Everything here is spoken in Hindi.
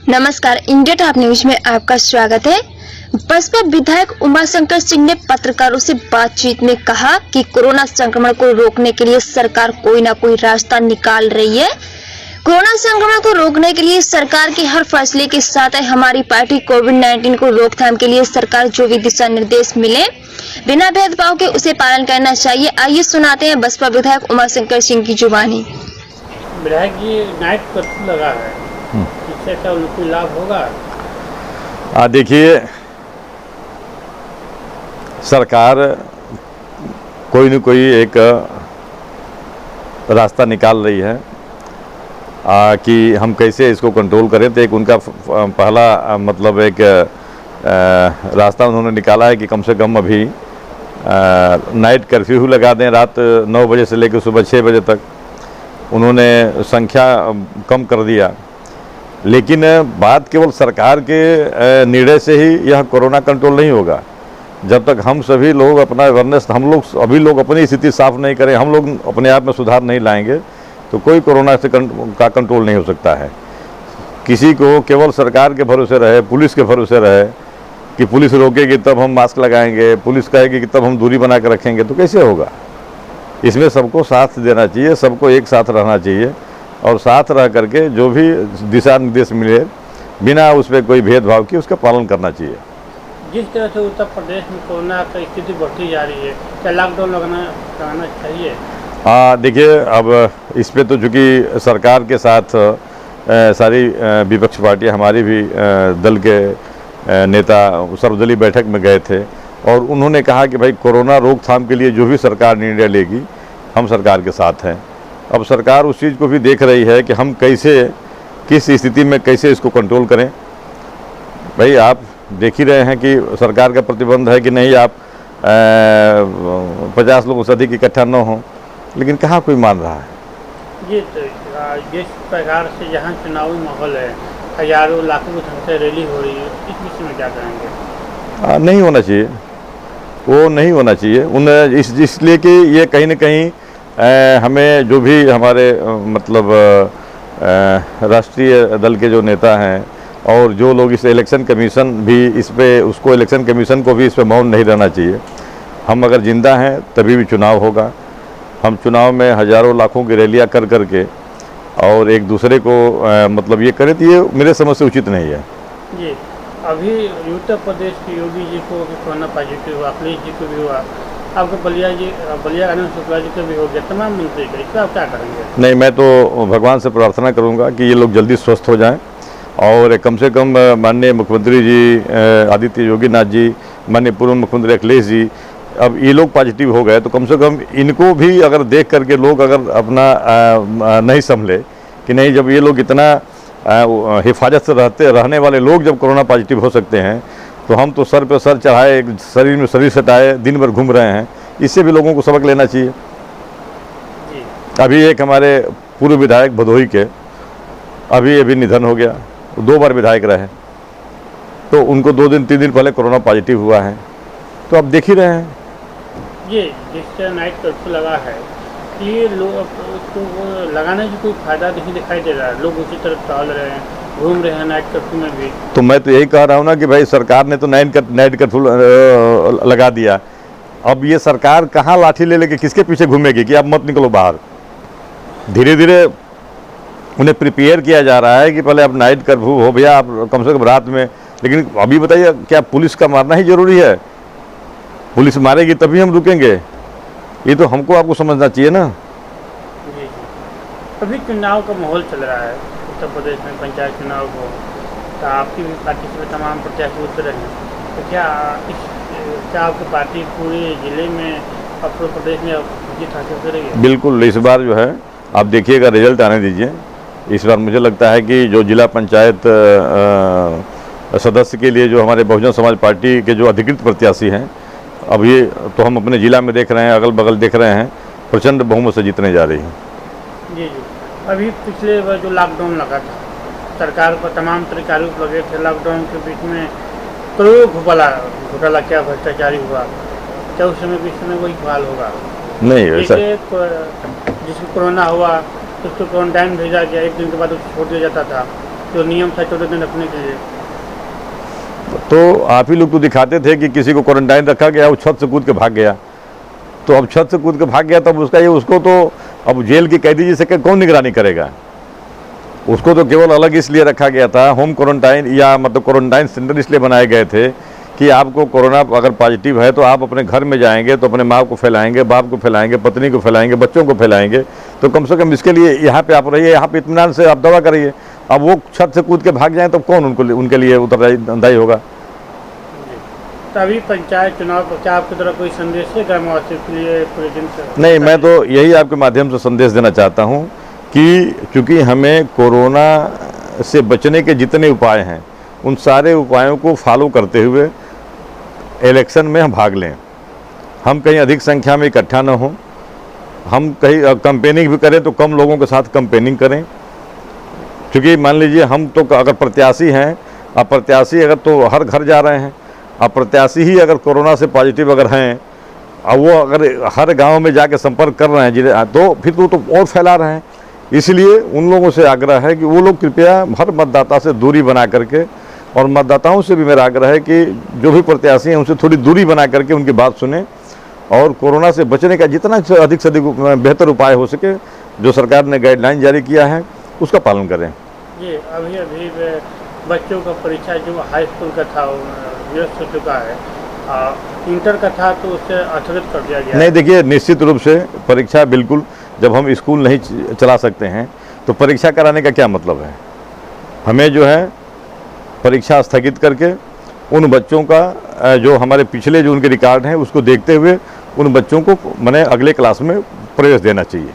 नमस्कार, इंडिया टॉप न्यूज में आपका स्वागत है। बसपा विधायक उमाशंकर सिंह ने पत्रकारों से बातचीत में कहा कि कोरोना संक्रमण को रोकने के लिए सरकार कोई ना कोई रास्ता निकाल रही है। कोरोना संक्रमण को रोकने के लिए सरकार के हर फैसले के साथ है हमारी पार्टी। कोविड-19 को रोकथाम के लिए सरकार जो भी दिशा निर्देश मिले बिना भेदभाव के उसे पालन करना चाहिए। आइए सुनाते हैं बसपा विधायक उमाशंकर सिंह की जुबानी। विधायक जी, नाइट कर्फ्यू लगा है, इससे क्या कोई लाभ होगा? देखिए, सरकार कोई न कोई एक रास्ता निकाल रही है कि हम कैसे इसको कंट्रोल करें। तो एक उनका पहला मतलब एक रास्ता उन्होंने निकाला है कि कम से कम अभी नाइट कर्फ्यू लगा दें, रात 9 बजे से लेकर सुबह 6 बजे तक। उन्होंने संख्या कम कर दिया, लेकिन बात केवल सरकार के निर्णय से ही यह कोरोना कंट्रोल नहीं होगा। जब तक हम सभी लोग अपना अवेयरनेस, हम लोग सभी लोग अपनी स्थिति साफ नहीं करें, हम लोग अपने आप में सुधार नहीं लाएंगे, तो कोई कोरोना से का कंट्रोल नहीं हो सकता है। किसी को केवल सरकार के भरोसे रहे, पुलिस के भरोसे रहे कि पुलिस रोकेगी तब हम मास्क लगाएंगे, पुलिस कहेगी कि तब हम दूरी बना कर रखेंगे, तो कैसे होगा? इसमें सबको साथ देना चाहिए, सबको एक साथ रहना चाहिए और साथ रह करके जो भी दिशा निर्देश मिले बिना उस पर कोई भेदभाव की उसका पालन करना चाहिए। जिस तरह से उत्तर प्रदेश में कोरोना की स्थिति बढ़ती जा रही है, क्या लॉकडाउन लगाना चाहिए? देखिए, अब इस पे तो चूँकि सरकार के साथ सारी विपक्ष पार्टियाँ, हमारी भी दल के नेता सर्वदलीय बैठक में गए थे और उन्होंने कहा कि भाई कोरोना रोकथाम के लिए जो भी सरकार निर्णय लेगी हम सरकार के साथ हैं। अब सरकार उस चीज़ को भी देख रही है कि हम कैसे, किस स्थिति में कैसे इसको कंट्रोल करें। भाई आप देख ही रहे हैं कि सरकार का प्रतिबंध है कि नहीं, आप 50 लोगों से अधिक इकट्ठा न हो, लेकिन कहाँ कोई मान रहा है। ये जिस प्रकार से यहाँ चुनावी माहौल है, हजारों लाखों की संख्या रैली हो रही है, इस विषय में क्या कहेंगे? नहीं होना चाहिए, वो नहीं होना चाहिए। इसलिए कि ये कहीं न कहीं हमें जो भी हमारे मतलब राष्ट्रीय दल के जो नेता हैं और जो लोग इस इलेक्शन कमीशन भी इस पे, उसको इलेक्शन कमीशन को भी इस पे मौन नहीं रहना चाहिए। हम अगर जिंदा हैं तभी भी चुनाव होगा। हम चुनाव में हजारों लाखों की रैलियां कर करके और एक दूसरे को मतलब ये करें, तो ये मेरे समझ से उचित नहीं है। जी, अभी उत्तर प्रदेश के योगी जी को भी कोरोना पॉजिटिव हुआ, अखिलेश जी को भी हुआ, आपको बलिया आनंद शुक्ला जी को भी हो गया, तमाम मंत्री का, इसका आप क्या करेंगे? नहीं, मैं तो भगवान से प्रार्थना करूंगा कि ये लोग जल्दी स्वस्थ हो जाएं और कम से कम माननीय मुख्यमंत्री जी आदित्य योगीनाथ जी, माननीय पूर्व मुख्यमंत्री अखिलेश जी, अब ये लोग पॉजिटिव हो गए तो कम से कम इनको भी अगर देख करके लोग अगर अपना नहीं संभले कि नहीं, जब ये लोग इतना हिफाजत से रहने वाले लोग जब कोरोना पॉजिटिव हो सकते हैं तो हम तो सर पे सर चढ़ाए, शरीर में शरीर सटाए दिन भर घूम रहे हैं। इससे भी लोगों को सबक लेना चाहिए। अभी एक हमारे पूर्व विधायक भदोही के अभी निधन हो गया, 2 बार विधायक रहे, तो उनको 2 दिन 3 दिन पहले कोरोना पॉजिटिव हुआ है। तो आप देख ही रहे हैं। ये जिससे नाइट कर्फ्यू लगा है, ये लोग तो लगाने से कोई फायदा नहीं दिखाई दे रहा है। लोग उसी तरफ टहल रहे हैं, घूम रहे हैं नाइट कर्फ्यू में भी। तो मैं तो यही कह रहा हूँ ना कि भाई सरकार ने तो नाइट कर्फ्यू लगा दिया। अब ये सरकार कहाँ लाठी ले लेके किसके पीछे घूमेगी कि आप मत निकलो बाहर। धीरे धीरे उन्हें प्रिपेयर किया जा रहा है कि पहले अब नाइट कर्फ्यू हो भैया, आप कम से कम रात में। लेकिन अभी बताइए, क्या पुलिस का मारना ही जरूरी है? पुलिस मारेगी तभी हम रुकेंगे, ये तो हमको आपको समझना चाहिए ना। जी, अभी चुनाव का माहौल चल रहा है उत्तर प्रदेश में, पंचायत चुनाव को, तो आपकी भी पार्टी से तमाम प्रत्याशी उतर रहे हैं, तो क्या आपकी पार्टी पूरे जिले में उत्तर प्रदेश में जीत हासिल करेगी? बिल्कुल, इस बार जो है आप देखिएगा, रिजल्ट आने दीजिए। इस बार मुझे लगता है कि जो जिला पंचायत सदस्य के लिए जो हमारे बहुजन समाज पार्टी के जो अधिकृत प्रत्याशी हैं, अब ये तो हम अपने जिला में देख रहे हैं, अगल बगल देख रहे हैं, प्रचंड बहुमत से जीतने जा रही है। जी, अभी पिछले बार जो लॉकडाउन लगा था, सरकार पर तमाम तरह के आरोप लगे थे। लॉकडाउन के बीच में करोड़ों घोटाला क्या भ्रष्टाचारी हुआ, क्या उस समय भी इस समय वही हाल होगा? नहीं, ऐसा जिसको कोरोना हुआ उसको क्वारंटाइन भेजा गया, 1 दिन के बाद उसको छोड़ दिया जाता था। जो नियम था 14 दिन रखने के लिए। तो आप ही लोग तो दिखाते थे कि किसी को क्वारंटाइन रखा गया, वो छत से कूद के भाग गया। तो अब छत से कूद के भाग गया, तब उसको तो अब जेल की कैदी जैसे कौन निगरानी करेगा? उसको तो केवल अलग इसलिए रखा गया था, होम क्वारंटाइन या मतलब क्वारंटाइन सेंटर इसलिए बनाए गए थे कि आपको कोरोना अगर पॉजिटिव है तो आप अपने घर में जाएंगे तो अपने माँ को फैलाएंगे, बाप को फैलाएंगे, पत्नी को फैलाएंगे, बच्चों को फैलाएंगे। तो कम से कम इसके लिए यहाँ पे आप रहिए, यहाँ पे इत्मीनान से आप दवा करिए। अब वो छत से कूद के भाग जाएं तो कौन उनके लिए उत्तरदायी होगा? तो अभी पंचायत चुनाव पर क्या आपकी तरफ कोई संदेश है ग्रामवासियों के लिए पूरे दिन से? नहीं, मैं तो यही आपके माध्यम से संदेश देना चाहता हूँ कि चूँकि हमें कोरोना से बचने के जितने उपाय हैं उन सारे उपायों को फॉलो करते हुए इलेक्शन में हम भाग लें। हम कहीं अधिक संख्या में इकट्ठा न हों, हम कहीं कैंपेनिंग भी करें तो कम लोगों के साथ कैंपेनिंग करें। क्योंकि मान लीजिए हम तो अगर प्रत्याशी हैं, अब प्रत्याशी अगर तो हर घर जा रहे हैं, अब प्रत्याशी ही अगर कोरोना से पॉजिटिव अगर हैं, अब वो अगर हर गांव में जाके संपर्क कर रहे हैं तो फिर तो और फैला रहे हैं। इसलिए उन लोगों से आग्रह है कि वो लोग कृपया हर मतदाता से दूरी बना करके, और मतदाताओं से भी मेरा आग्रह है कि जो भी प्रत्याशी हैं उनसे थोड़ी दूरी बना करके उनकी बात सुने और कोरोना से बचने का जितना अधिक से अधिक बेहतर उपाय हो सके जो सरकार ने गाइडलाइन जारी किया है उसका पालन करें। जी, अभी बच्चों का परीक्षा जो हाई स्कूल का था व्यस्त हो चुका है, इंटर का था तो उससे स्थगित कर दिया गया। नहीं, देखिए निश्चित रूप से परीक्षा बिल्कुल, जब हम स्कूल नहीं चला सकते हैं तो परीक्षा कराने का क्या मतलब है? हमें जो है परीक्षा स्थगित करके उन बच्चों का जो हमारे पिछले जो उनके रिकॉर्ड हैं उसको देखते हुए उन बच्चों को मैंने अगले क्लास में प्रवेश देना चाहिए।